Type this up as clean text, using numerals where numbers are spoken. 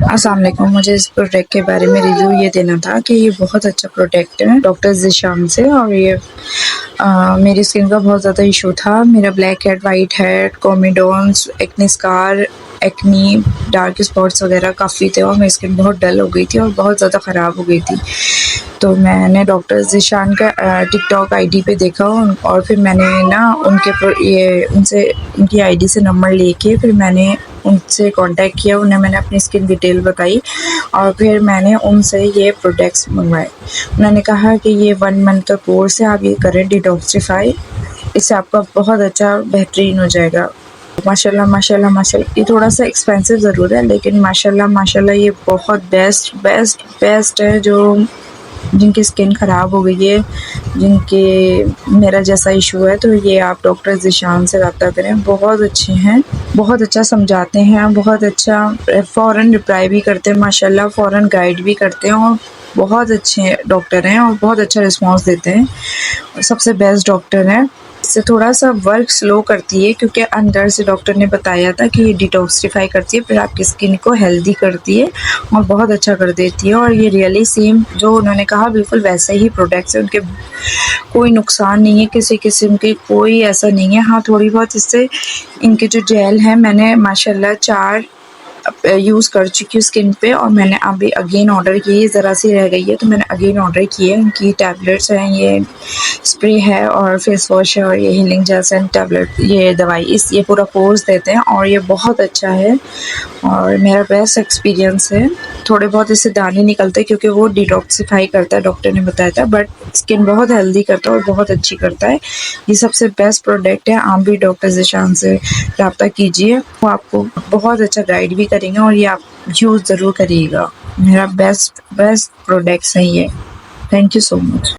अस्सलाम वालेकुम। मुझे इस प्रोडक्ट के बारे में रिव्यू ये देना था कि ये बहुत अच्छा प्रोडक्ट है डॉक्टर ज़ीशान से। और ये मेरी स्किन का बहुत ज़्यादा इशू था। मेरा blackhead, whitehead, comedones, acne scar, acne, dark spots वगैरह काफ़ी थे और मेरी स्किन बहुत डल हो गई थी और बहुत ज़्यादा ख़राब हो गई थी। तो मैंने डॉक्टर ज़ीशान का टिकटॉक आईडी पे देखा और फिर मैंने ना उनसे उनकी आईडी से नंबर लेके फिर मैंने उनसे कांटेक्ट किया। मैंने अपनी स्किन डिटेल बताई और फिर मैंने उनसे ये प्रोडक्ट्स मंगवाए। उन्होंने कहा कि ये 1 मंथ का कोर्स है, आप ये करें डिटॉक्सिफाई, इससे आपका बहुत अच्छा बेहतरीन हो जाएगा। माशाल्लाह माशाल्लाह माशाल्लाह। ये थोड़ा सा एक्सपेंसिव ज़रूर है लेकिन माशाल्लाह माशाल्लाह ये बहुत बेस्ट बेस्ट बेस्ट है। जो जिनकी स्किन ख़राब हो गई है, जिनके मेरा जैसा इशू है, तो ये आप डॉक्टर ज़ीशान से रब्ता करें। बहुत अच्छे हैं, बहुत अच्छा समझाते हैं, बहुत अच्छा फ़ौरन रिप्लाई भी करते हैं माशाल्लाह, फ़ौरन गाइड भी करते हैं और बहुत अच्छे डॉक्टर हैं और बहुत अच्छा रिस्पॉन्स देते हैं। सबसे बेस्ट डॉक्टर हैं। इससे थोड़ा सा वर्क स्लो करती है क्योंकि अंदर से डॉक्टर ने बताया था कि ये डिटॉक्सिफाई करती है, फिर आपकी स्किन को हेल्दी करती है और बहुत अच्छा कर देती है। और ये रियली सेम जो उन्होंने कहा बिल्कुल वैसे ही प्रोडक्ट्स हैं। उनके कोई नुकसान नहीं है, किसी किस्म की कोई ऐसा नहीं है। हाँ, थोड़ी बहुत इससे इनके जो जेल हैं मैंने माशाल्लाह 4 यूज़ कर चुकी हूँ स्किन पे और मैंने अभी अगेन ऑर्डर की है। ज़रा सी रह गई है तो मैंने अगेन ऑर्डर की है। इनकी टैबलेट्स हैं, ये स्प्रे है और फेस वॉश है और ये हीलिंग जेल्स एंड टैबलेट, ये दवाई ये पूरा कोर्स देते हैं और ये बहुत अच्छा है और मेरा बेस्ट एक्सपीरियंस है। थोड़े बहुत इससे दाने निकलते हैं क्योंकि वो डिटॉक्सिफाई करता है, डॉक्टर ने बताया था, बट स्किन बहुत हेल्दी करता है और बहुत अच्छी करता है। ये सबसे बेस्ट प्रोडक्ट है। आप भी डॉक्टर ज़ीशान से रब्ता कीजिए, वो आपको बहुत अच्छा गाइड भी करेंगे और ये आप यूज़ ज़रूर करिएगा। मेरा बेस्ट बेस्ट प्रोडक्ट्स है ये। Thank you so much.